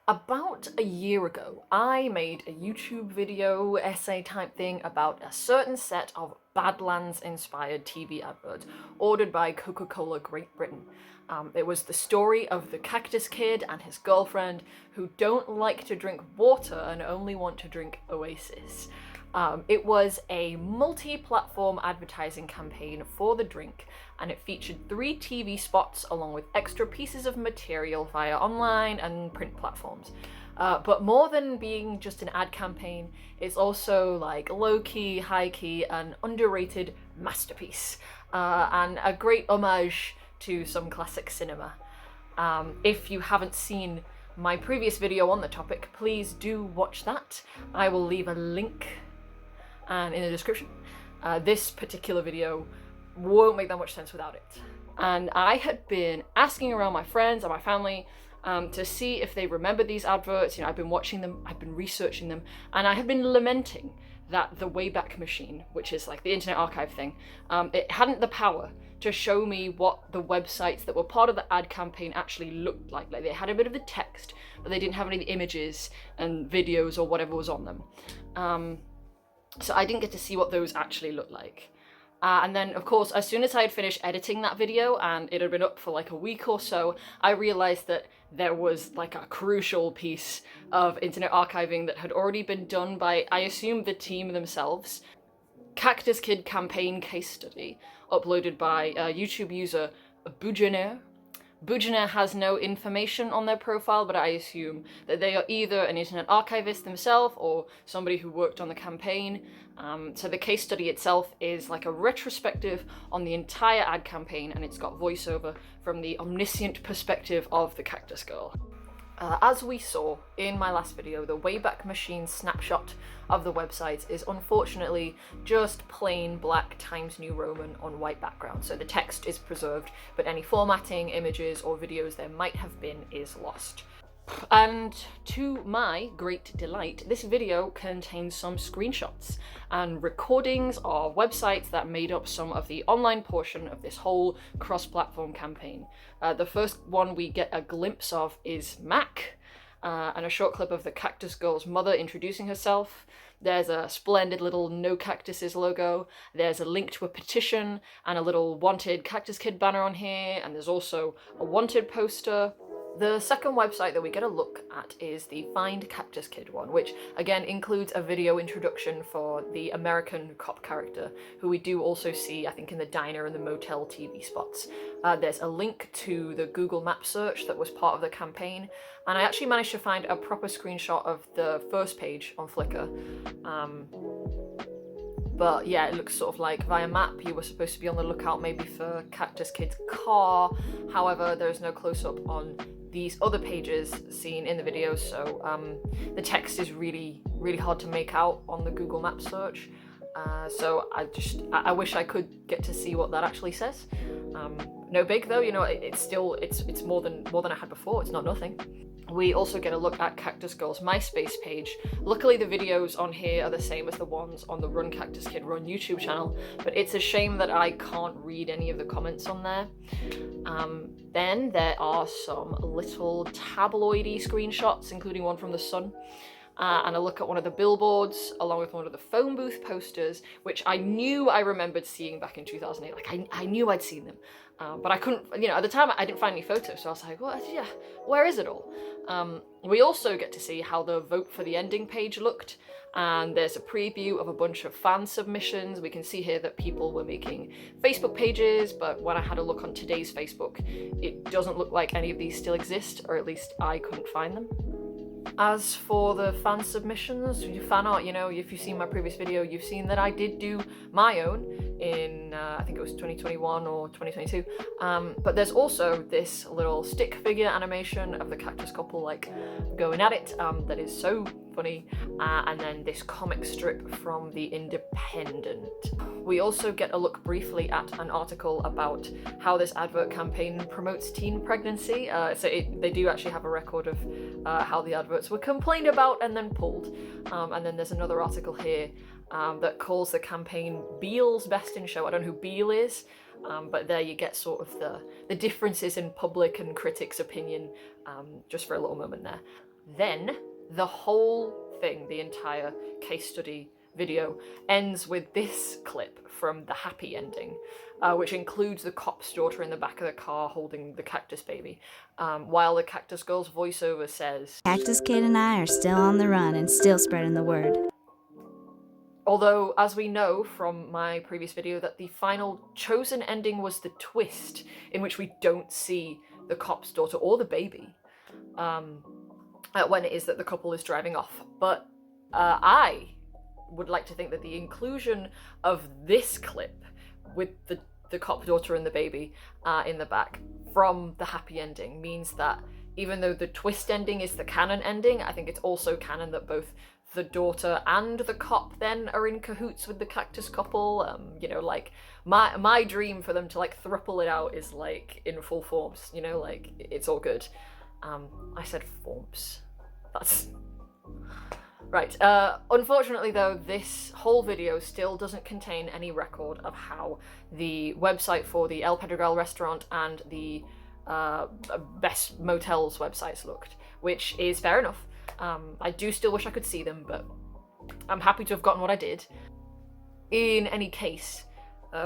About a year ago, I made a YouTube video essay type thing about a certain set of Badlands-inspired TV adverts ordered by Coca-Cola Great Britain. It was the story of the cactus kid and his girlfriend who don't like to drink water and only want to drink oasis. It was a multi-platform advertising campaign for the drink, and it featured 3 TV spots along with extra pieces of material via online and print platforms. But more than being just an ad campaign, it's also like low-key, high-key, and underrated masterpiece, and a great homage to some classic cinema. If you haven't seen my previous video on the topic, please do watch that. I will leave a link and in the description. This particular video won't make that much sense without it. And I had been asking around my friends and my family to see if they remember these adverts. You know, I've been watching them, I've been researching them, and I had been lamenting that the Wayback Machine, which is like the Internet Archive thing, it hadn't the power to show me what the websites that were part of the ad campaign actually looked like. Like, they had a bit of the text, but they didn't have any of the images and videos or whatever was on them. So I didn't get to see what those actually looked like. And then, of course, as soon as I had finished editing that video and it had been up for like a week or so, I realized that there was like a crucial piece of internet archiving that had already been done by, I assume, the team themselves. Cactus Kid campaign case study, uploaded by YouTube user Bujaner. Bujaner has no information on their profile, but I assume that they are either an internet archivist themselves or somebody who worked on the campaign. So the case study itself is like a retrospective on the entire ad campaign, and it's got voiceover from the omniscient perspective of the Cactus Girl. As we saw in my last video, the Wayback Machine snapshot of the website is unfortunately just plain black Times New Roman on white background. So the text is preserved, but any formatting, images, or videos there might have been is lost. And to my great delight, this video contains some screenshots and recordings of websites that made up some of the online portion of this whole cross-platform campaign. The first one we get a glimpse of is Mac, and a short clip of the Cactus Girl's mother introducing herself. There's a splendid little No Cactuses logo. There's a link to a petition and a little wanted Cactus Kid banner on here, and there's also a wanted poster. The second website that we get a look at is the Find Cactus Kid one, which again includes a video introduction for the American cop character, who we do also see, I think, in the diner and the motel TV spots. There's a link to the Google Map search that was part of the campaign, and I actually managed to find a proper screenshot of the first page on Flickr. But yeah, it looks sort of like via map you were supposed to be on the lookout maybe for Cactus Kid's car. However, there's no close-up on these other pages seen in the video, so the text is really hard to make out on the Google Map search. So I wish I could get to see what that actually says. No big though, you know, it's more than I had before. It's not nothing. We also get a look at Cactus Girl's MySpace page. Luckily the videos on here are the same as the ones on the Run Cactus Kid Run YouTube channel, but it's a shame that I can't read any of the comments on there. Then there are some little tabloidy screenshots, including one from The Sun, and a look at one of the billboards along with one of the phone booth posters, which I knew I remembered seeing back in 2008. Like I knew I'd seen them, but I couldn't, you know, at the time I didn't find any photos, so I was like, well, yeah, where is it all? We also get to see how the vote for the ending page looked, and there's a preview of a bunch of fan submissions. We can see here that people were making Facebook pages, but when I had a look on today's Facebook, it doesn't look like any of these still exist, or at least I couldn't find them. As for the fan submissions, fan art, you know, if you've seen my previous video, you've seen that I did do my own in, I think it was 2021 or 2022. But there's also this little stick figure animation of the cactus couple, like, going at it, that is so funny. And then this comic strip from The Independent. We also get a look briefly at an article about how this advert campaign promotes teen pregnancy. So they do actually have a record of how the adverts were complained about and then pulled. And then there's another article here that calls the campaign Beale's Best in Show. I don't know who Beale is, but there you get sort of the differences in public and critics' opinion, just for a little moment there. Then the whole thing, the entire case study video, ends with this clip from the happy ending, which includes the cop's daughter in the back of the car holding the cactus baby, while the cactus girl's voiceover says, Cactus Kid and I are still on the run and still spreading the word. Although, as we know from my previous video, that the final chosen ending was the twist, in which we don't see the cop's daughter or the baby when it is that the couple is driving off. But I would like to think that the inclusion of this clip with the cop daughter and the baby in the back from the happy ending means that even though the twist ending is the canon ending, I think it's also canon that both the daughter and the cop then are in cahoots with the cactus couple. You know, like my dream for them to like thruple it out is like in full forms, you know, like it's all good. I said forms. That's right. Unfortunately though, this whole video still doesn't contain any record of how the website for the El Pedregal restaurant and the Best Motels websites looked, which is fair enough. I do still wish I could see them, but I'm happy to have gotten what I did. In any case,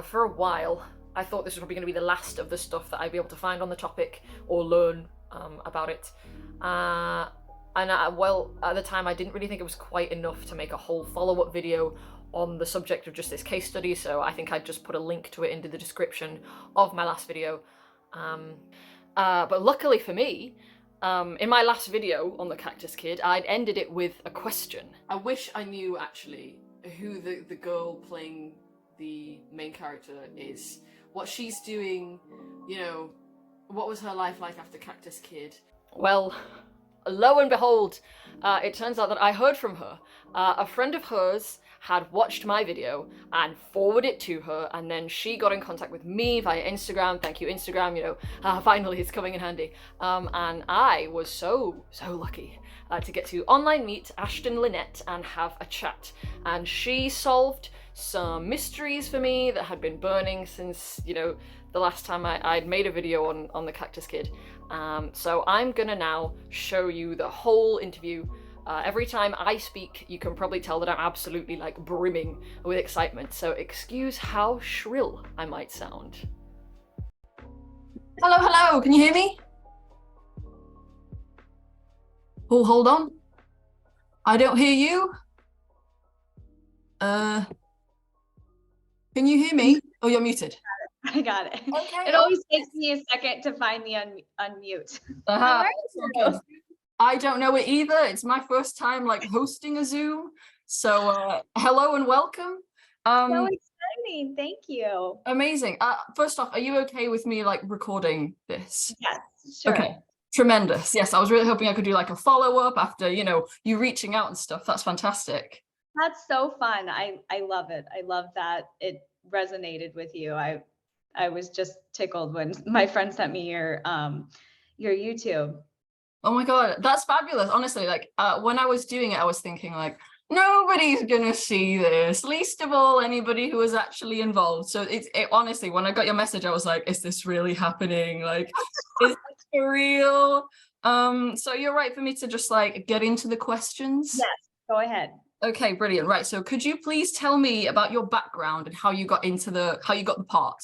for a while, I thought this was probably going to be the last of the stuff that I'd be able to find on the topic or learn about it. Well, at the time, I didn't really think it was quite enough to make a whole follow-up video on the subject of just this case study, so I think I'd just put a link to it into the description of my last video. But luckily for me, in my last video on the Cactus Kid, I'd ended it with a question. I wish I knew, actually, who the girl playing the main character is. What she's doing, you know, what was her life like after Cactus Kid? Well, lo and behold, it turns out that I heard from her. A friend of hers had watched my video and forwarded it to her, and then she got in contact with me via Instagram. Thank you, Instagram, you know, finally it's coming in handy. And I was so lucky to get to online meet Ashton Lynette and have a chat. And she solved some mysteries for me that had been burning since, you know, the last time I'd made a video on the Cactus Kid. So I'm gonna now show you the whole interview. Every time I speak, you can probably tell that I'm absolutely like brimming with excitement, so excuse how shrill I might sound. Hello, can you hear me? Oh, hold on. I don't hear you. Can you hear me? Oh, you're muted. I got it. Okay. It always takes me a second to find the unmute. Okay. I don't know it either. It's my first time like hosting a Zoom. So hello and welcome. So exciting. Thank you. Amazing. First off, are you okay with me like recording this? Yes, sure. Okay. Tremendous. Yes, I was really hoping I could do like a follow-up after, you know, you reaching out and stuff. That's fantastic. That's so fun. I love it. I love that it resonated with you. I was just tickled when my friend sent me your YouTube. Oh my God, that's fabulous. Honestly, like when I was doing it, I was thinking like, nobody's gonna see this, least of all anybody who was actually involved. So it honestly, when I got your message, I was like, is this really happening? Like, is this for real? So you're right for me to just like get into the questions? Yes, go ahead. Okay, brilliant. Right, so could you please tell me about your background and how you got the part?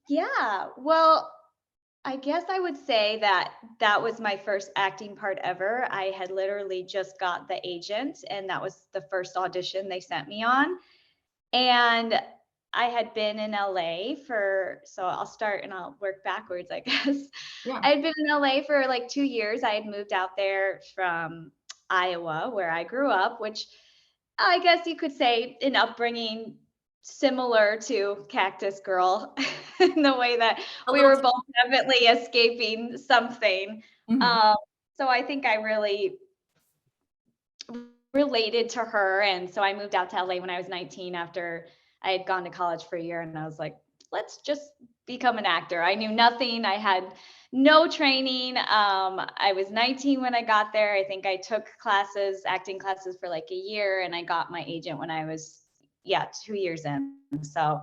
Yeah, well, I guess I would say that was my first acting part ever. I had literally just got the agent, and that was the first audition they sent me on. And I had been in LA so I'll start and I'll work backwards, I guess. Yeah. I had been in LA for like 2 years. I had moved out there from Iowa, where I grew up, which I guess you could say an upbringing similar to Cactus Girl in the way that we were both definitely escaping something. Mm-hmm. So I think I really related to her. And so I moved out to LA when I was 19 after I had gone to college for a year, and I was like, let's just become an actor. I knew nothing. I had no training. I was 19 when I got there. I think I took acting classes for like a year, and I got my agent when I was 2 years in. So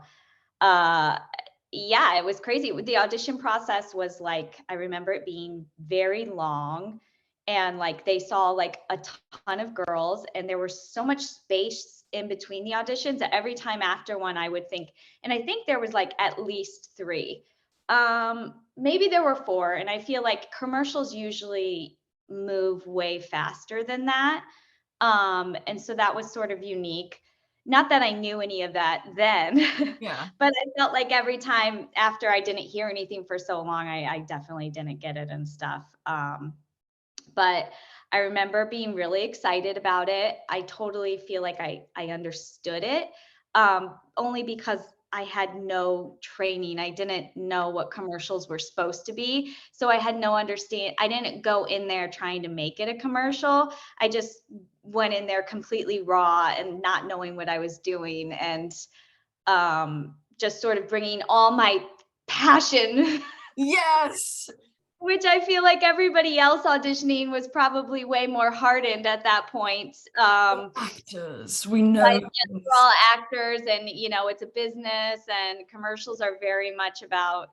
yeah, it was crazy. The audition process was like, I remember it being very long, and like they saw like a ton of girls, and there was so much space in between the auditions that every time after one I would think, and I think there was like at least three. Maybe there were four, and I feel like commercials usually move way faster than that. And so that was sort of unique. Not that I knew any of that then, Yeah. but I felt like every time after I didn't hear anything for so long, I definitely didn't get it and stuff. But I remember being really excited about it. I totally feel like I understood it, only because I had no training. I didn't know what commercials were supposed to be. So I had no understand. I didn't go in there trying to make it a commercial. I just went in there completely raw and not knowing what I was doing, and just sort of bringing all my passion. Yes. Which I feel like everybody else auditioning was probably way more hardened at that point. Actors, we But know yes, we're this. all actors, and it's a business, and commercials are very much about,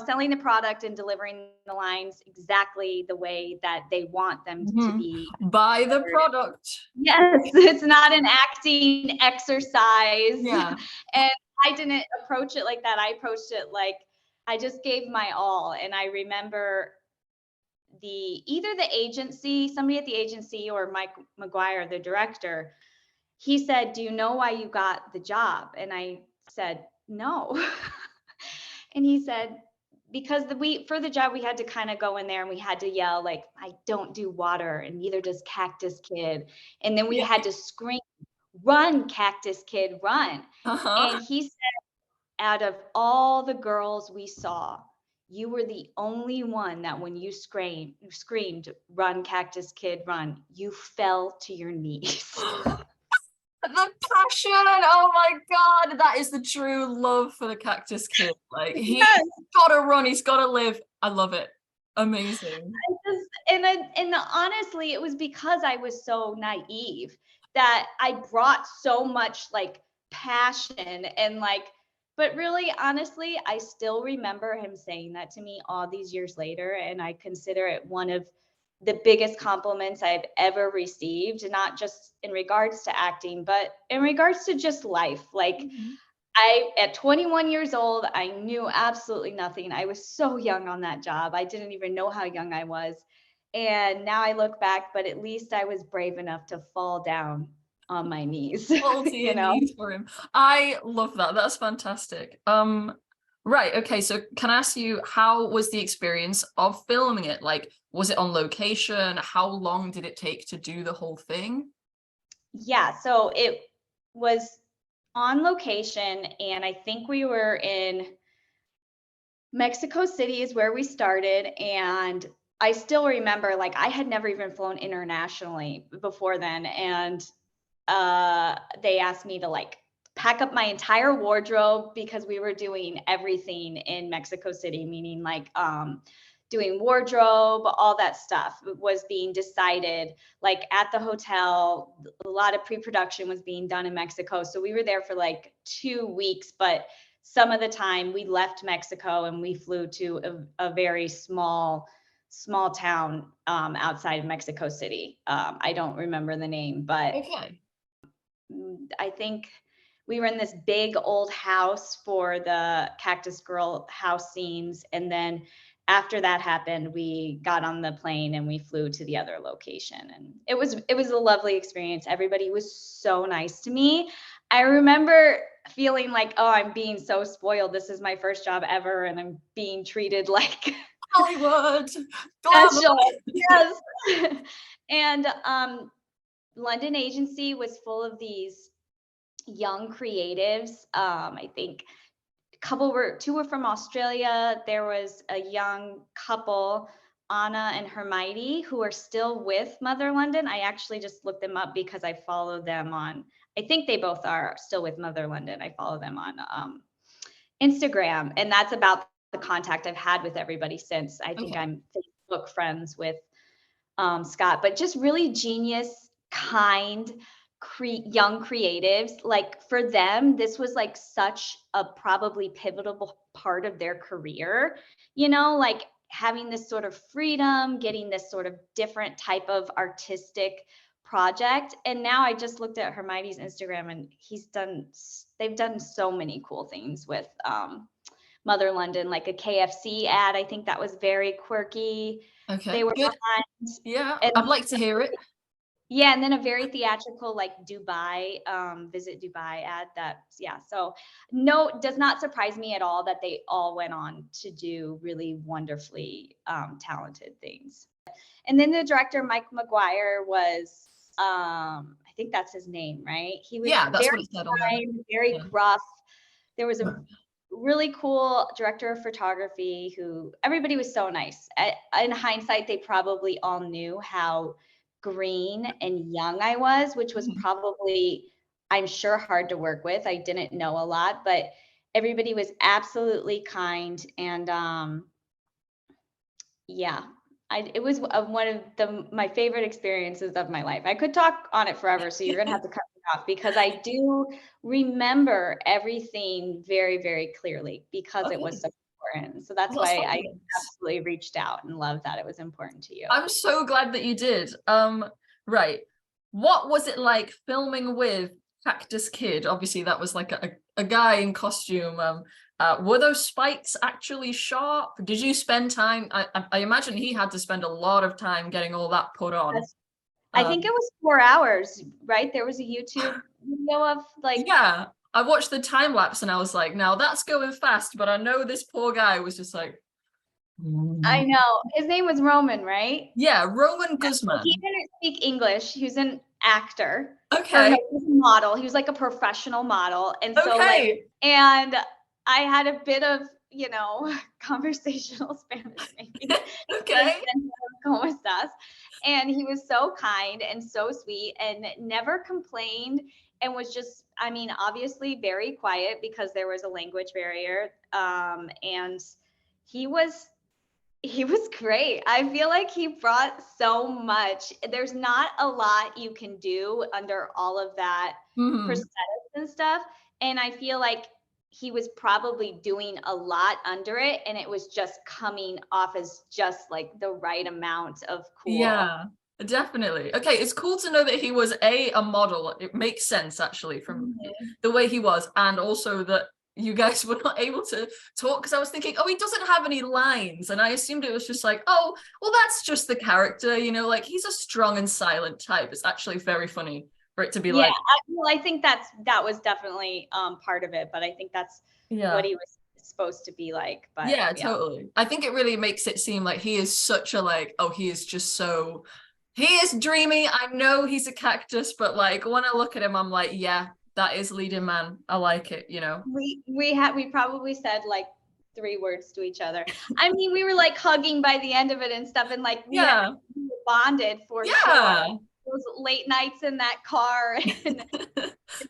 selling the product and delivering the lines exactly the way that they want them to Mhm. be Buy the delivered. product. Yes, it's not an acting exercise. Yeah. And I didn't approach it like that. I approached it like I just gave my all. And I remember either the agency, somebody at the agency, or Mike McGuire, the director, he said, "Do you know why you got the job?" And I said, "No." And he said, "Because for the job we had to kind of go in there and we had to yell like, 'I don't do water, and neither does Cactus Kid.' And then we Yeah. had to scream, 'Run, Cactus Kid, run.'" And Uh-huh. he said, "Out of all the girls we saw, you were the only one that when you screamed, 'Run, Cactus Kid, run,' you fell to your knees." The passion, oh my God, that is the true love for the Cactus Kid. Like, he's Yes. gotta run, he's gotta live. I love it. Amazing. And honestly, it was because I was so naive that I brought so much like passion and like, but really, honestly, I still remember him saying that to me all these years later. And I consider it one of the biggest compliments I've ever received, not just in regards to acting, but in regards to just life. Like, Mhm. at 21 years old, I knew absolutely nothing. I was so young on that job. I didn't even know how young I was. And now I look back, but at least I was brave enough to fall down on my knees, Fall to you your know? knees for him. I love that. That's fantastic. Right, okay, so can I ask you, how was the experience of filming it? Like, was it on location? How long did it take to do the whole thing? Yeah, so it was on location, and I think we were in Mexico City is where we started. And I still remember, like, I had never even flown internationally before then. And they asked me to like pack up my entire wardrobe because we were doing everything in Mexico City, meaning like doing wardrobe, all that stuff was being decided like at the hotel. A lot of pre-production was being done in Mexico. So we were there for like 2 weeks, but some of the time we left Mexico and we flew to a very small town outside of Mexico City. I don't remember the name, but Okay. I think we were in this big old house for the Cactus Girl house scenes. And then after that happened, we got on the plane and we flew to the other location. And it was a lovely experience. Everybody was so nice to me. I remember feeling like, oh, I'm being so spoiled. This is my first job ever, and I'm being treated like Hollywood, glamour. special. Yes. And London agency was full of these young creatives. I think two were from Australia. There was a young couple, Anna and Hermione, who are still with Mother London. I actually just looked them up because I follow them on, I think they both are still with Mother London. I follow them on Instagram, and that's about the contact I've had with everybody since. I think Okay. I'm Facebook friends with Scott, but just really genius, kind, young creatives. Like for them, this was like such a probably pivotal part of their career, you know, like having this sort of freedom, getting this sort of different type of artistic project. And now I just looked at Hermione's Instagram, and they've done so many cool things with Mother London, like a KFC ad. I think that was very quirky. Okay, They were good. behind, Yeah, and I'd like to hear it. yeah, and then a very theatrical like Dubai, Visit Dubai ad. Yeah. So no, does not surprise me at all that they all went on to do really wonderfully talented things. And then the director, Mike McGuire, was, I think that's his name, right? He was Yeah, that's what very it said on there. kind, very Yeah. gruff. There was a really cool director of photography who everybody was so nice. In hindsight, they probably all knew how green and young I was, which was probably, I'm sure, hard to work with. I didn't know a lot, but everybody was absolutely kind. And yeah, it was one of my favorite experiences of my life. I could talk on it forever, so you're gonna have to cut me off, because I do remember everything very, very clearly, because it was Okay. so important. So that's Well, that's why I fabulous. absolutely reached out and loved that it was important to you. I'm so glad that you did. Right. What was it like filming with Cactus Kid? Obviously, that was like a guy in costume. Were those spikes actually sharp? Did you spend time? I imagine he had to spend a lot of time getting all that put on. I think it was 4 hours, right? There was a YouTube video of like, Yeah, I watched the time lapse and I was like, now that's going fast, but I know this poor guy was just like, I know his name was Roman, right? yeah, Roman He Guzman. didn't speak English. He was an actor. Or no, Okay, he was a model. He was like a professional modal. And so like, okay, and I had a bit of, conversational Spanish maybe. okay. ¿Cómo estás? And he was so kind and so sweet and never complained, and was just, I mean, obviously very quiet because there was a language barrier. And he was great. I feel like he brought so much. There's not a lot you can do under all of that Mhm. prosthetics and stuff. And I feel like he was probably doing a lot under it, and it was just coming off as just like the right amount of cool. Yeah, definitely. Okay, it's cool to know that he was a model. It makes sense actually from Mhm. the way he was, and also that you guys were not able to talk, because I was thinking, oh, he doesn't have any lines, and I assumed it was just like, oh, well, that's just the character, like he's a strong and silent type. It's actually very funny for it to be Yeah, like, I think that was definitely part of it, but I think that's yeah. what he was supposed to be like. But Yeah, yeah. totally. I think it really makes it seem like he is such a like, oh, he is just so, he is dreamy. I know he's a cactus, but like when I look at him, I'm like, yeah, that is leading man. I like it. We probably said like 3 words to each other. I mean, we were like hugging by the end of it and stuff, and like we Yeah. were bonded for sure. Yeah. Those late nights in that car and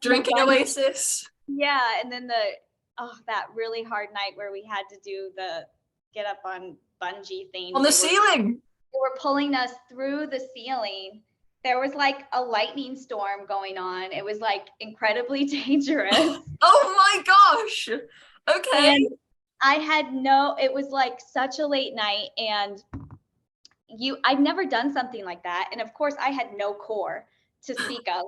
Drinking Oasis. yeah, and then that really hard night where we had to do the get up on bungee thing. On the ceiling. They were pulling us through the ceiling. There was like a lightning storm going on. It was like incredibly dangerous. Oh my gosh. Okay. And it was like such a late night, and I've never done something like that. And of course I had no core to speak of.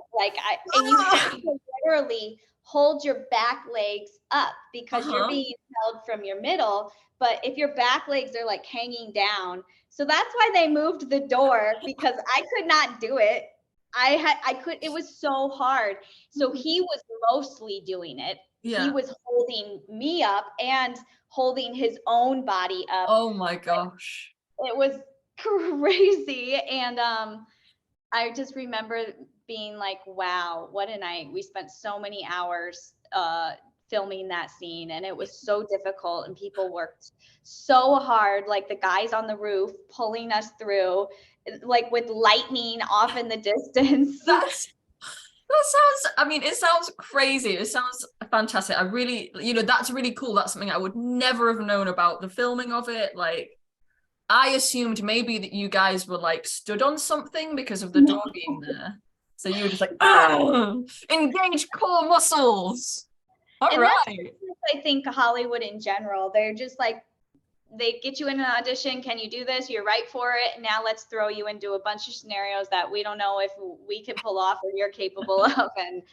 And you have to literally hold your back legs up because you're being held from your middle. But if your back legs are like hanging down, so that's why they moved the door, because I could not do it. It was so hard. So he was mostly doing it. Yeah. He was holding me up and holding his own body up. Oh my gosh. It was crazy. And I just remember being like, wow, what a night. We spent so many hours filming that scene, and it was so difficult, and people worked so hard, like the guys on the roof pulling us through, like with lightning off in the distance. It sounds crazy. It sounds fantastic. I really, that's really cool. That's something I would never have known about the filming of it. Like, I assumed maybe that you guys were like stood on something because of the door being there. So you were just like, engage core muscles. All And that's, right. I think, Hollywood in general. They're just like, they get you in an audition. Can you do this? You're right for it. Now let's throw you into a bunch of scenarios that we don't know if we can pull off or you're capable of, and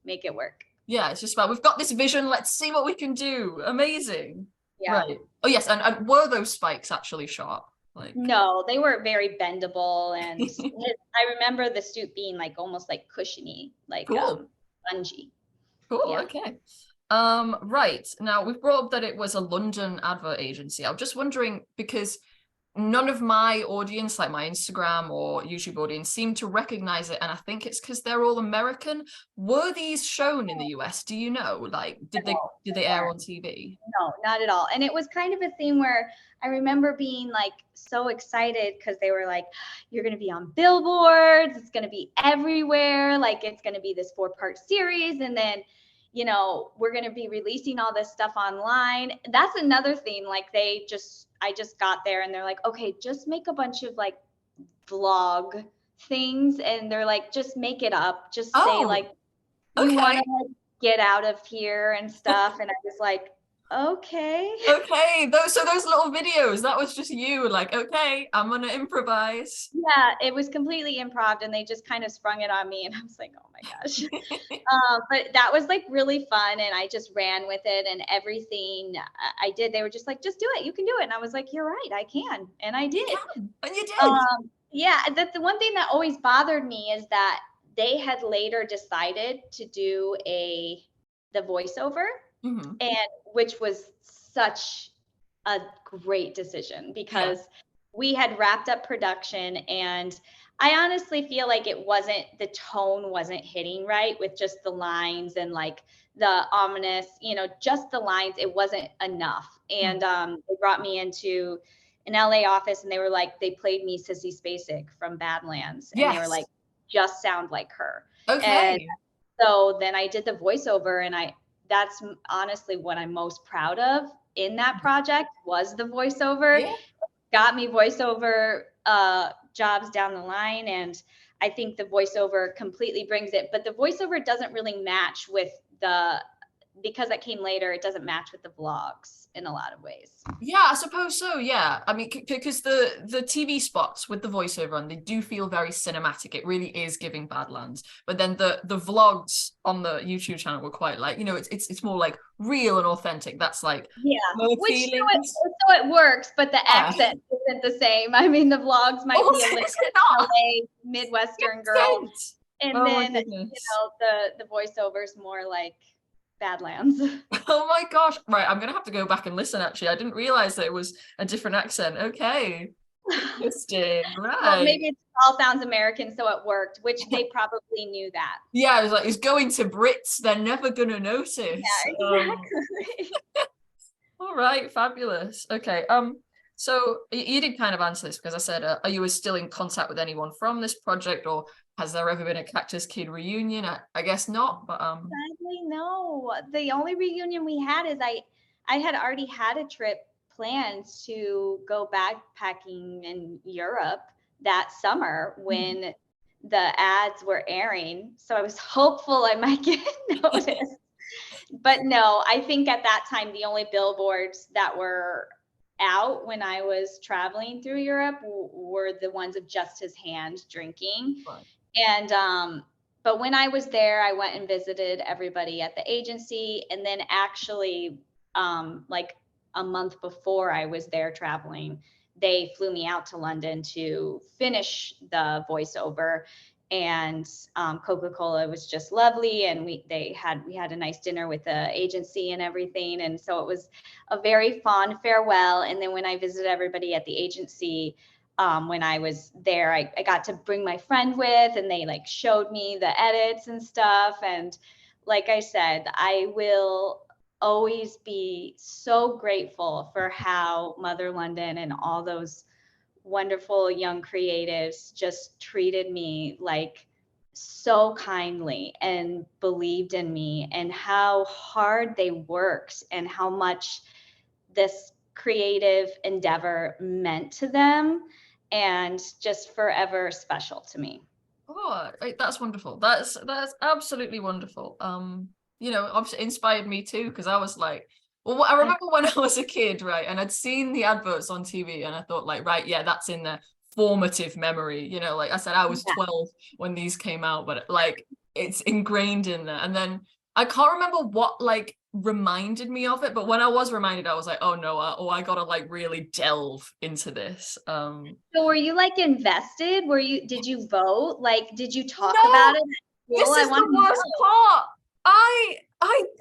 make it work. Yeah, it's just about, we've got this vision, let's see what we can do. Amazing. Yeah. Right. Oh yes, and were those spikes actually sharp? Like No, they were very bendable, and I remember the suit being like almost like cushiony, like cool. spongy. Cool, Yeah. okay. Right. Now we've brought up that it was a London advert agency. I'm just wondering because none of my audience, like my Instagram or YouTube audience, seem to recognize it, and I think it's because they're all American. Were these shown in the US? Do you know? Like, did No, they air on TV? no, not at all. And it was kind of a thing where I remember being like so excited because they were like, you're going to be on billboards, it's going to be everywhere, like it's going to be this 4-part series, and then we're going to be releasing all this stuff online. That's another thing. Like I just got there and they're like, okay, just make a bunch of like vlog things, and they're like, just make it up, just say Oh, like you okay. want to get out of here and stuff. And I was like, okay. Okay, those little videos, that was just you like, okay, I'm gonna improvise. Yeah, it was completely improv, and they just kind of sprung it on me, and I was like, oh my gosh. But that was like really fun, and I just ran with it, and everything I did, they were just like, just do it, you can do it. And I was like, you're right, I can. And I did. You can, and you did. Yeah, that's the one thing that always bothered me, is that they had later decided to do the voiceover, and which was such a great decision because we had wrapped up production, and I honestly feel like the tone wasn't hitting right with just the lines and like the ominous, just the lines. It wasn't enough. And they brought me into an LA office, and they were like, they played me Sissy Spacek from Badlands, and they were like, just sound like her. Okay. And so then I did the voiceover, and that's honestly what I'm most proud of in that project, was the voiceover. Yeah. Got me voiceover jobs down the line, and I think the voiceover completely brings it. But the voiceover doesn't really match with because that came later, it doesn't match with the vlogs in a lot of ways. Yeah, I suppose so. Yeah, I mean, because the TV spots with the voiceover on, they do feel very cinematic. It really is giving Badlands. But then the vlogs on the YouTube channel were quite like, it's more like real and authentic. That's like Which so it works, but the accent isn't the same. I mean, the vlogs might be a little bit LA Midwestern girl, and then the voiceover's more like Badlands. Oh my gosh. Right, I'm gonna have to go back and listen, actually. I didn't realize that it was a different accent. Okay. Interesting. Right. Well, maybe it all sounds American, so it worked, which they probably knew that. Yeah, I was like, it's going to Brits, they're never gonna notice. Yeah, exactly. All right, fabulous. Okay. So you did kind of answer this because I said, are you still in contact with anyone from this project, or has there ever been a Cactus Kid reunion? I guess not, but sadly, no. The only reunion we had is I had already had a trip planned to go backpacking in Europe that summer when the ads were airing. So I was hopeful I might get noticed. But no, I think at that time the only billboards that were out when I was traveling through Europe were the ones of just his hand drinking. right. And but when I was there, I went and visited everybody at the agency, and then actually like a month before I was there traveling, they flew me out to London to finish the voiceover. And Coca-Cola was just lovely, and we had a nice dinner with the agency and everything, and so it was a very fond farewell. And then when I visited everybody at the agency, when I was there, I got to bring my friend with, and they like showed me the edits and stuff. And like I said, I will always be so grateful for how Mother London and all those wonderful young creatives just treated me like so kindly and believed in me, and how hard they worked, and how much this creative endeavor meant to them, and just forever special to me. Oh, that's wonderful. That's absolutely wonderful. you know, obviously inspired me too, because I was like, well, I remember when I was a kid, right, and I'd seen the adverts on TV, and I thought, like, right, yeah, that's in there. Formative memory, you know, like I said, I was Yeah. 12 when these came out, but like it's ingrained in there. And then I can't remember what like reminded me of it, but when I was reminded, I was like, oh no, I gotta like really delve into this. So were you like invested? Did you vote? Like, did you talk about No, it at school? this I is want the to worst know. part. I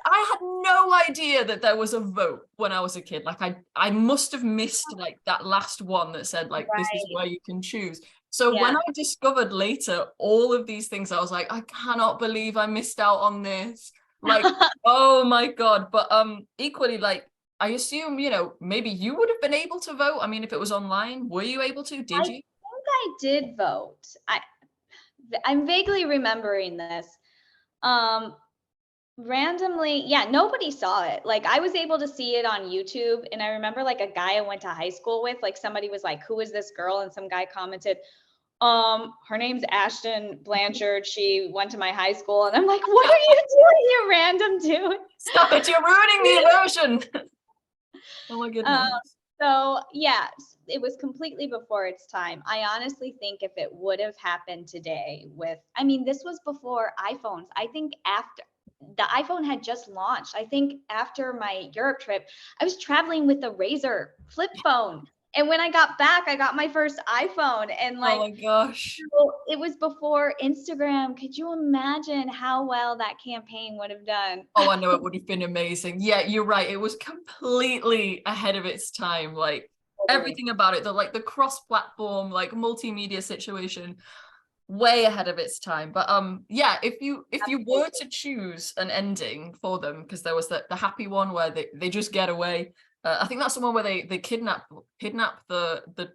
had no idea that there was a vote when I was a kid. Like I must have missed like that last one that said like this is Right. where you can choose. So when Yeah. I discovered later all of these things, I was like, I cannot believe I missed out on this. Like, oh my God. But equally, like I assume, you know, maybe you would have been able to vote. I mean, if it was online, were you able to? I Did you? think I did vote. I'm vaguely remembering this. Um, randomly, yeah, nobody saw it. Like I was able to see it on YouTube, and I remember like a guy I went to high school with, like somebody was like, "Who is this girl?" And some guy commented, her name's Ashton Blanchard. She went to my high school." And I'm like, "What are you doing, you random dude?" Stop it, you're ruining the immersion. Oh my Um, goodness. so yeah, it was completely before its time. I honestly think if it would have happened today I mean, this was before iPhones. I think after the iPhone had just launched. I think after my Europe trip, I was traveling with the Razor flip phone. And when I got back, I got my first iPhone. And Oh like, my gosh. it was before Instagram. Could you imagine how well that campaign would have done? Oh, I know it would have been amazing. Yeah, you're right. It was completely ahead of its time. Like Totally. everything about it, the like the cross-platform, like multimedia situation, way ahead of its time. But yeah, if you were to choose an ending for them, because there was the happy one where they just get away. I think that's the one where they kidnap the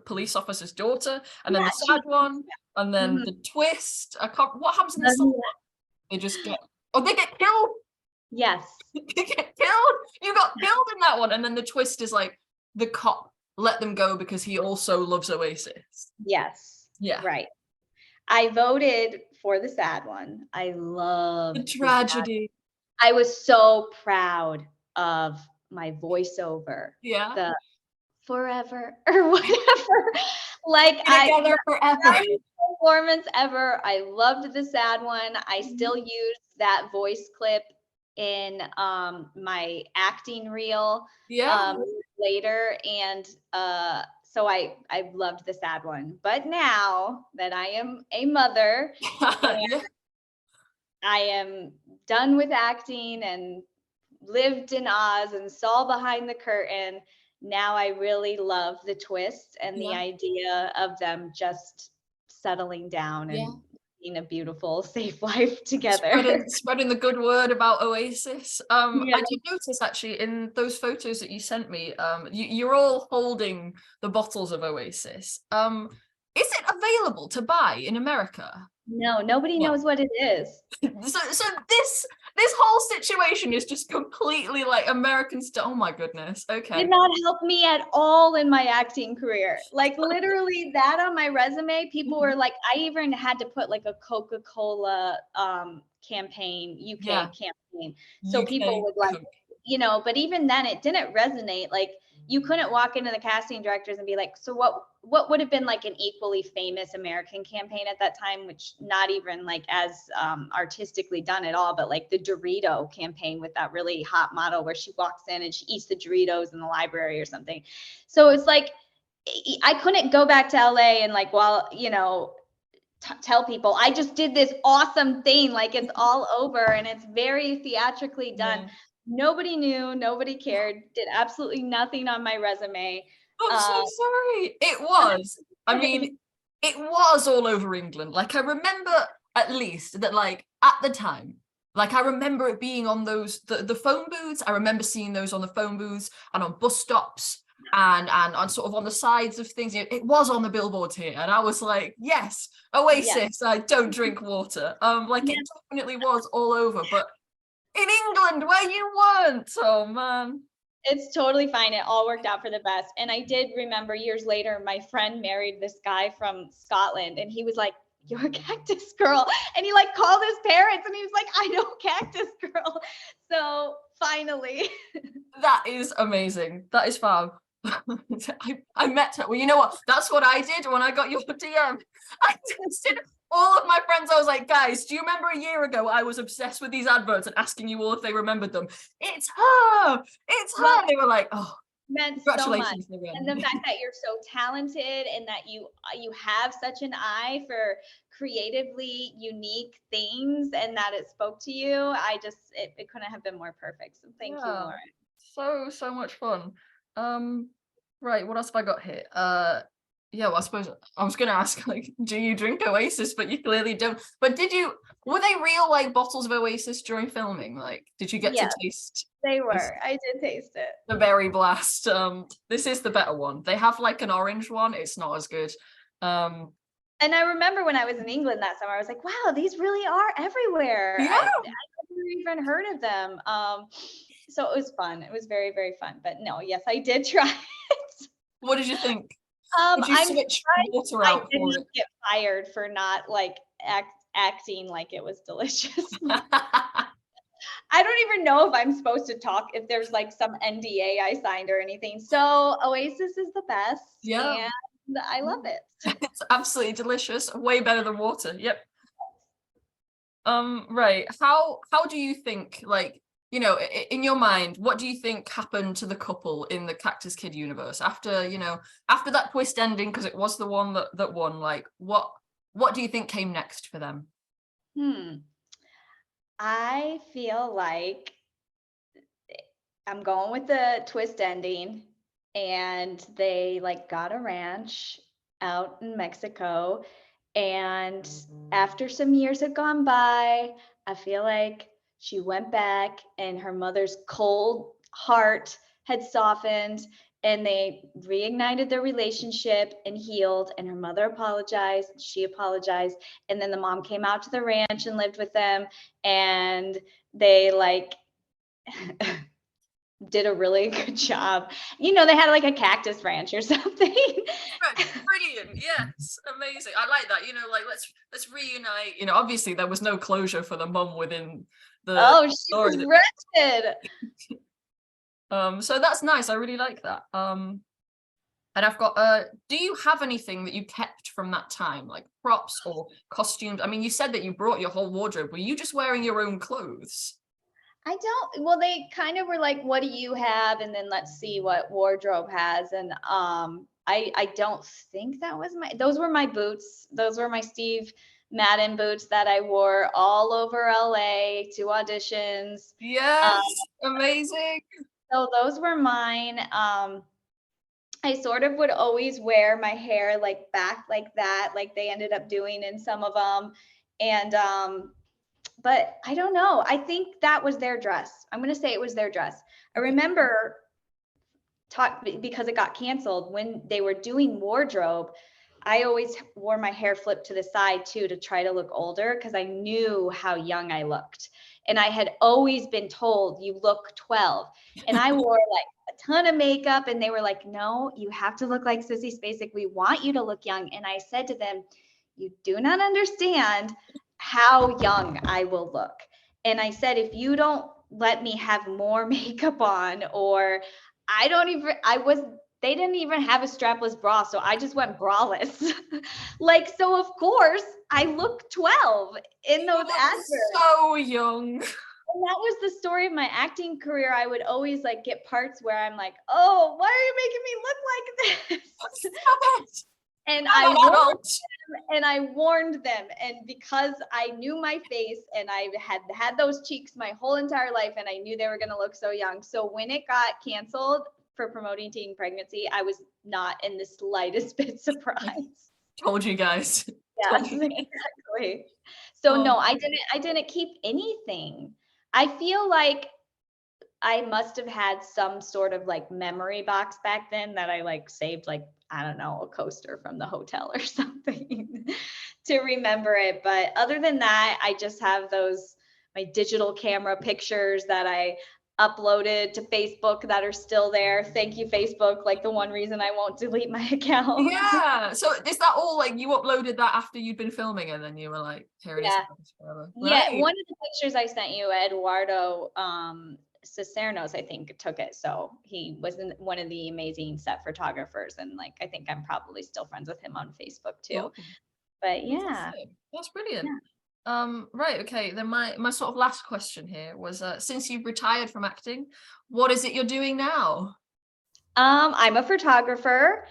police officer's daughter, and then Yeah, the sad one, and then mhm. the twist. I can't. What happens in the sad one? They just get. Oh, they get killed. Yes. They get killed. You got killed in that one, and then the twist is like the cop let them go because he also loves Oasis. Yes. Yeah, Right. I voted for the sad one. I the loved the sad. tragedy. I was so proud of my voiceover, Yeah, the forever or whatever. Like be together forever. proudest performance ever. I loved the sad one. I still use that voice clip in my acting reel Yeah. later, and so I loved the sad one. But now that I am a mother and Yeah. I am done with acting and lived in Oz and saw behind the curtain, now I really love the twist and the Yeah. idea of them just settling down Yeah. and being a beautiful, safe life together. Spreading the good word about Oasis. Yeah. I did notice actually in those photos that you sent me, you're all holding the bottles of Oasis. Is it available to buy in America? No, nobody No. knows what it is. So this whole situation is just completely like American stuff. Oh my goodness. Did Okay. not help me at all in my acting career. Like literally that on my resume, people were Mhm. like, I even had to put like a Coca-Cola campaign, UK Yeah. campaign. So people UK would like, Coke. but even then it didn't resonate. Like you couldn't walk into the casting directors and be like, so what would have been like an equally famous American campaign at that time, which not even like as artistically done at all, but like the Dorito campaign with that really hot model where she walks in and she eats the Doritos in the library or something. So it's like I couldn't go back to LA and like tell people I just did this awesome thing, like it's all over and it's very theatrically done. Yeah. Nobody knew, nobody cared, did absolutely nothing on my resume. I'm so uh, sorry. It was. I mean, it was all over England. Like I remember at least that like at the time, like I remember it being on those the phone booths. I remember seeing those on the phone booths and on bus stops and on sort of on the sides of things. It was on the billboards here. And I was like, yes, yeah, Oasis, I don't drink water. Like it yeah, definitely was all over, but in England where you weren't. Oh man. it's totally fine. It all worked out for the best. And I did remember years later, my friend married this guy from Scotland, and he was like, you're a cactus girl. And he like called his parents and he was like, I know cactus girl. So finally. That is amazing. That is fab. I met her. Well, you know what? That's what I did when I got your DM. I texted all of my friends. I was like, guys, do you remember a year ago I was obsessed with these adverts and asking you all if they remembered them? It's her. It's her. Well, They were like, oh, meant so much. congratulations again. And the fact that you're so talented and that you have such an eye for creatively unique things and that it spoke to you, it couldn't have been more perfect. So thank you, Yeah. Lauren. So much fun. Right, what else have I got here? Yeah, well, I suppose I was gonna ask, like, do you drink Oasis? But you clearly don't. But were they real, like, bottles of Oasis during filming? Like, did you get to Yes, taste they this, were. I did taste it. the berry blast? This is the better one. They have like an orange one. It's not as good. And I remember when I was in England that summer, I was like, wow, these really are everywhere. Yeah. I never even heard of them. So it was fun. It was very, very fun. But no, yes, I did try it. What did you think? Did you I'm switch surprised water I out for didn't get fired for not like acting like it was delicious. it? I don't even know if I'm supposed to talk, if there's like some NDA I signed or anything. So Oasis is the best. Yeah. And I love it. It's absolutely delicious. Way better than water. Yep. Right. How do you think, like, you know, in your mind, what do you think happened to the couple in the Cactus Kid universe after, you know, after that twist ending, because it was the one that won, like, what do you think came next for them? I feel like I'm going with the twist ending, and they like got a ranch out in Mexico. And after some years had gone by, I feel like she went back and her mother's cold heart had softened and they reignited their relationship and healed. And her mother apologized, she apologized. And then the mom came out to the ranch and lived with them. And they like did a really good job. You know, they had like a cactus ranch or something. Brilliant. Yes, amazing. I like that. You know, like, let's reunite. You know, obviously there was no closure for the mum within the Oh, she story. was wretched. So that's nice. I really like that. And I've got do you have anything that you kept from that time, like props or costumes? I mean, you said that you brought your whole wardrobe. Were you just wearing your own clothes? I don't, well, they kind of were like, what do you have? And then let's see what wardrobe has. And I don't think that was those were my boots. Those were my Steve Madden boots that I wore all over LA to auditions. Yes, amazing. So those were mine. I sort of would always wear my hair like back like that, like they ended up doing in some of them. And but I don't know. I think that was their dress. I'm going to say it was their dress. I remember because it got canceled when they were doing wardrobe. I always wore my hair flipped to the side too to try to look older because I knew how young I looked. And I had always been told you look 12. And I wore like a ton of makeup and they were like, no, you have to look like Sissy Spacek. We want you to look young. And I said to them, you do not understand how young I will look. And I said, if you don't let me have more makeup on, or they didn't even have a strapless bra. So I just went braless. Like, so of course I look 12 in those adverts. So young. And that was the story of my acting career. I would always like get parts where I'm like, oh, why are you making me look like this? And I warned them. And because I knew my face and I had those cheeks my whole entire life and I knew they were going to look so young. So when it got canceled for promoting teen pregnancy, I was not in the slightest bit surprised. Told you guys. Yes, exactly. So no, I didn't keep anything. I feel like I must have had some sort of like memory box back then that I like saved, like, I don't know, a coaster from the hotel or something to remember it. But other than that, I just have my digital camera pictures that I uploaded to Facebook that are still there. Thank you, Facebook. Like the one reason I won't delete my account. Yeah. So is that all, like, you uploaded that after you'd been filming and then you were like, here it is Yeah. forever? Yeah. Right. One of the pictures I sent you, Eduardo Cicernos, I think, took it. So he was one of the amazing set photographers. And like, I think I'm probably still friends with him on Facebook too. Cool. But yeah. Fantastic. That's brilliant. Yeah. Right, okay. Then my sort of last question here was, since you've retired from acting, what is it you're doing now? I'm a photographer.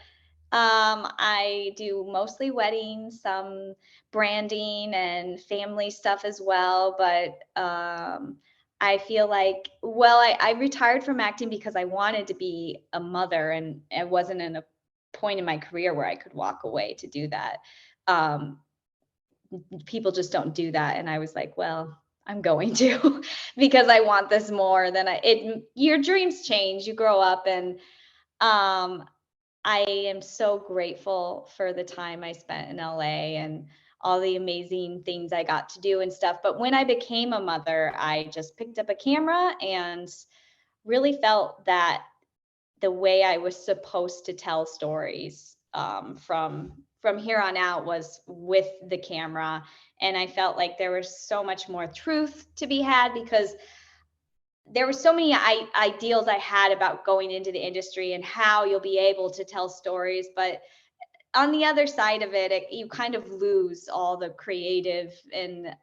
I do mostly weddings, some branding and family stuff as well. But I feel like, well, I retired from acting because I wanted to be a mother, and I wasn't in a point in my career where I could walk away to do that. Um, People just don't do that. And I was like, well, I'm going to because I want this more than your dreams change, you grow up. And um, I am so grateful for the time I spent in LA and all the amazing things I got to do and stuff. But when I became a mother, I just picked up a camera and really felt that the way I was supposed to tell stories from here on out was with the camera. And I felt like there was so much more truth to be had, because there were so many ideals I had about going into the industry and how you'll be able to tell stories. But on the other side of it, you kind of lose all the creative and,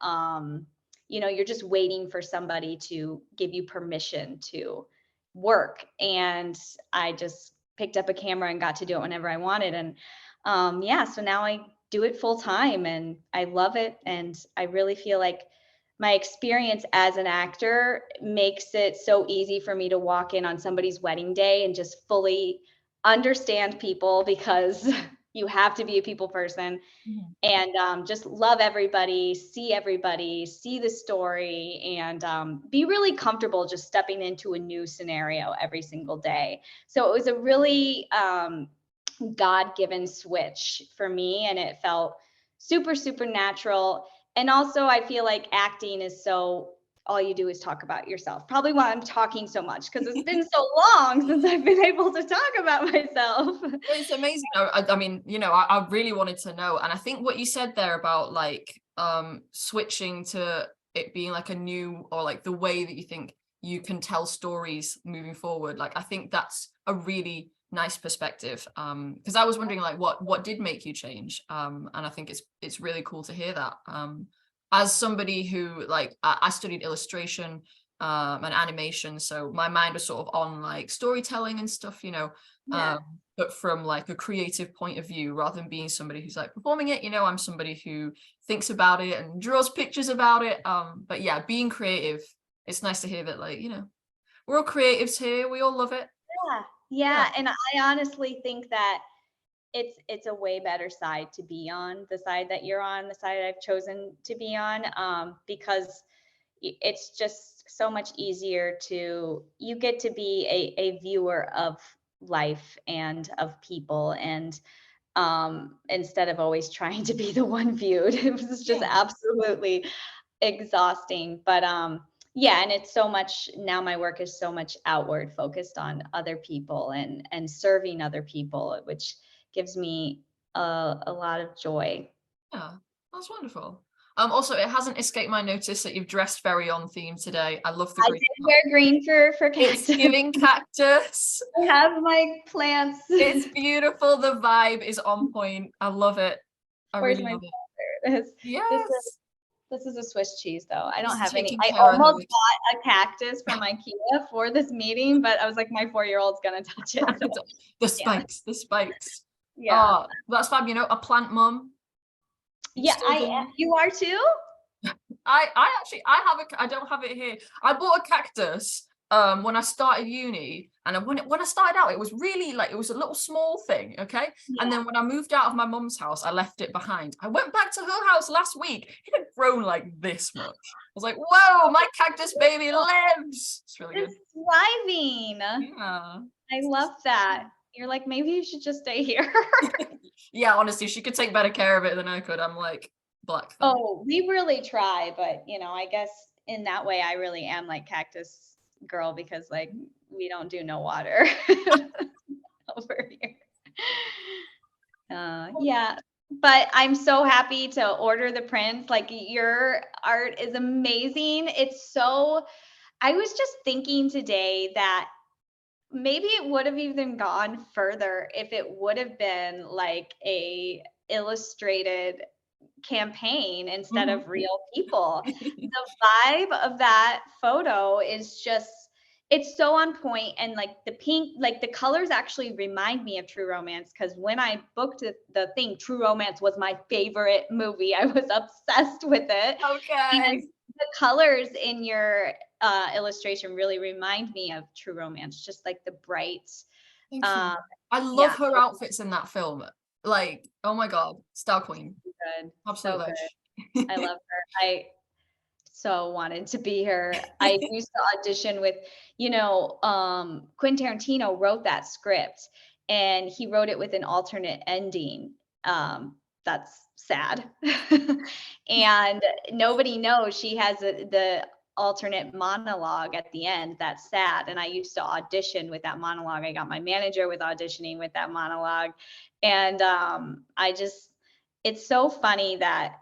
you're just waiting for somebody to give you permission to work. And I just picked up a camera and got to do it whenever I wanted. And yeah, so now I do it full time and I love it. And I really feel like my experience as an actor makes it so easy for me to walk in on somebody's wedding day and just fully understand people, because you have to be a people person, Mhm. and just love everybody, see the story, and be really comfortable just stepping into a new scenario every single day. So it was a really God-given switch for me, and it felt super, super natural. And also, I feel like acting is so, all you do is talk about yourself. Probably why I'm talking so much, because it's been so long since I've been able to talk about myself. Well, it's amazing. I mean, I really wanted to know, and I think what you said there about, like, switching to it being like a new, or like the way that you think you can tell stories moving forward. Like, I think that's a really nice perspective. Because I was wondering, like, what did make you change? And I think it's really cool to hear that. As somebody who, like, I studied illustration and animation, so my mind was sort of on like storytelling and stuff, Yeah. but from like a creative point of view, rather than being somebody who's like performing it. I'm somebody who thinks about it and draws pictures about it. But yeah, being creative, it's nice to hear that, like, we're all creatives here, we all love it. Yeah. Yeah. Yeah. And I honestly think that it's a way better side to be on, the side that you're on, the side I've chosen to be on, because it's just so much easier you get to be a viewer of life and of people, and instead of always trying to be the one viewed. It was just Yeah. absolutely exhausting. But yeah, and it's so much now, my work is so much outward focused on other people and serving other people, which gives me a lot of joy. Yeah, that's wonderful. Also, it hasn't escaped my notice that you've dressed very on theme today. I love the I green. did wear green for It's cactus. giving cactus. I have my plants. It's beautiful. The vibe is on point. I love it. I Where's really my love it. plant? This is Yes. this is a Swiss cheese though. I don't It's have any. taking I care of almost those. bought a cactus from IKEA for this meeting, but I was like, my 4-year-old's gonna touch it. So The yeah, spikes, the spikes. yeah, Oh, that's fab. A plant mum. You yeah. still doing? You are too. I actually, I don't have it here. I bought a cactus when I started uni, and when I started out, it was really, like, it was a little small thing, okay? And Yeah. then when I moved out of my mum's house, I left it behind. I went back to her house last week. It had grown like this much. I was like, whoa, my cactus baby lives. It's really good. It's thriving. Yeah. I love that. You're like, maybe you should just stay here. Yeah, honestly, she could take better care of it than I could. I'm like, black thumb. Oh, we really try, but I guess in that way, I really am like cactus girl, because like we don't do no water over here. Yeah, but I'm so happy to order the prints. Like your art is amazing. It's so, I was just thinking today that maybe it would have even gone further if it would have been like a illustrated campaign instead Mhm. of real people. The vibe of that photo is just, it's so on point, and like the pink, like the colors actually remind me of True Romance, because when I booked the thing, True Romance was my favorite movie. I was obsessed with it. And Okay. the colors in your illustration really remind me of True Romance, just like the bright, Thank you. um I love yeah, her outfits in that film. Like, oh my God, Star Queen. good, Absolute so good. ledge. I love her. I so wanted to be her. I used to audition with, Quentin Tarantino wrote that script, and he wrote it with an alternate ending. That's sad. And nobody knows she has the alternate monologue at the end. That's sad. And I used to audition with that monologue. I got my manager with auditioning with that monologue. And it's so funny that,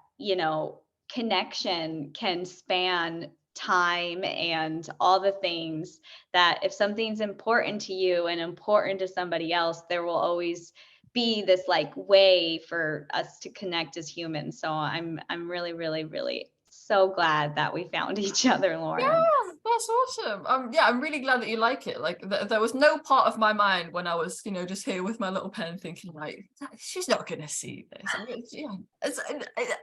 connection can span time and all the things, that if something's important to you and important to somebody else, there will always be this like way for us to connect as humans. So I'm really, really, really so glad that we found each other, Lauren. Yeah, that's awesome. Yeah, I'm really glad that you like it. Like, there was no part of my mind when I was, just here with my little pen thinking, like, she's not gonna see this. I mean, yeah,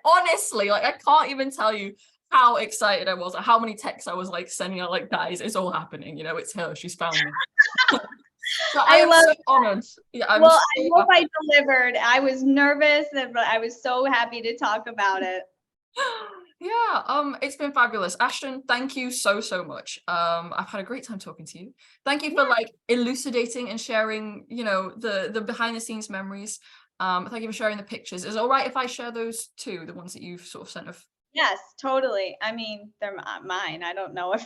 honestly, like, I can't even tell you how excited I was, or how many texts I was like sending out, like, guys, it's all happening. It's her. She's found me. So I I am love so honored. Yeah, I'm Well, so I hope I happy. delivered. I was nervous, but I was so happy to talk about it. Yeah, it's been fabulous. Ashton, thank you so, so much. I've had a great time talking to you. Thank you for Yeah. like elucidating and sharing, the behind the scenes memories. Thank you for sharing the pictures. Is it all right if I share those too, the ones that you've sort of sent of? Yes, totally. I mean, they're mine. I don't know if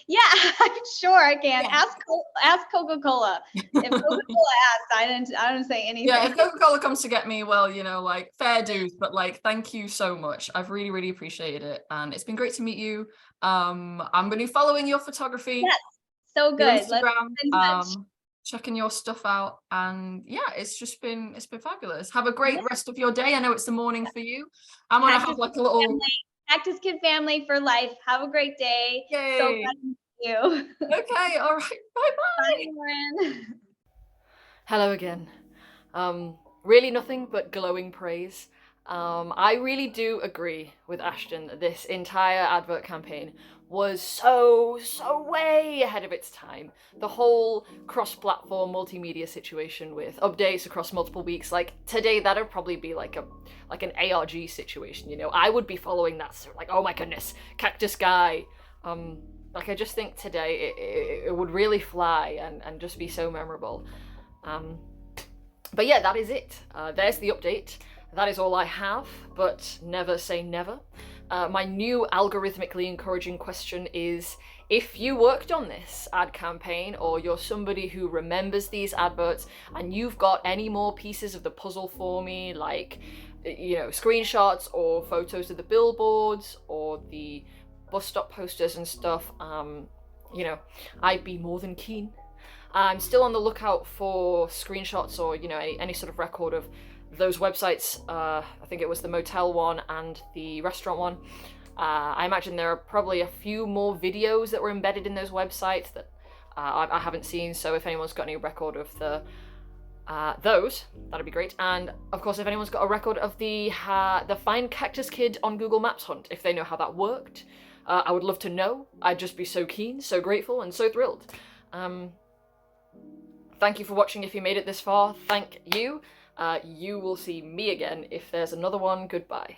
Yeah, I'm sure I can. Yeah. Ask Coca-Cola. If Coca-Cola asks, I didn't say Yeah, if anything. Coca-Cola comes to get me, well, like fair dues, but like thank you so much. I've really, really appreciated it. And it's been great to meet you. I'm gonna be following your photography, Yes, so your good. Let's Instagram, keep in touch. checking your stuff out, and yeah, it's been fabulous. Have a Yeah, great rest of your day. I know it's the morning for you. I'm gonna Cactus have like a Kid little family. Cactus Kid family for life. Have a great day. So yay. glad to meet you. Okay, all right, bye Bye, bye. Lauren. Hello again. Really nothing but glowing praise. I really do agree with Ashton that this entire advert campaign was so, so way ahead of its time. The whole cross-platform multimedia situation with updates across multiple weeks, like today, that'd probably be like an ARG situation. I would be following that, so like, oh my goodness, Cactus Guy. Like I just think today it would really fly and just be so memorable. Um, but yeah, that is it. There's the update. That is all I have, but never say never. My new algorithmically encouraging question is, if you worked on this ad campaign, or you're somebody who remembers these adverts and you've got any more pieces of the puzzle for me, like, screenshots or photos of the billboards or the bus stop posters and stuff, I'd be more than keen. I'm still on the lookout for screenshots or any sort of record of those websites. I think it was the motel one and the restaurant one. I imagine there are probably a few more videos that were embedded in those websites that I haven't seen. So if anyone's got any record of those, that'd be great. And of course, if anyone's got a record of the Find Cactus Kid on Google Maps hunt, if they know how that worked, I would love to know. I'd just be so keen, so grateful, and so thrilled. Thank you for watching if you made it this far. Thank you. You will see me again if there's another one. Goodbye.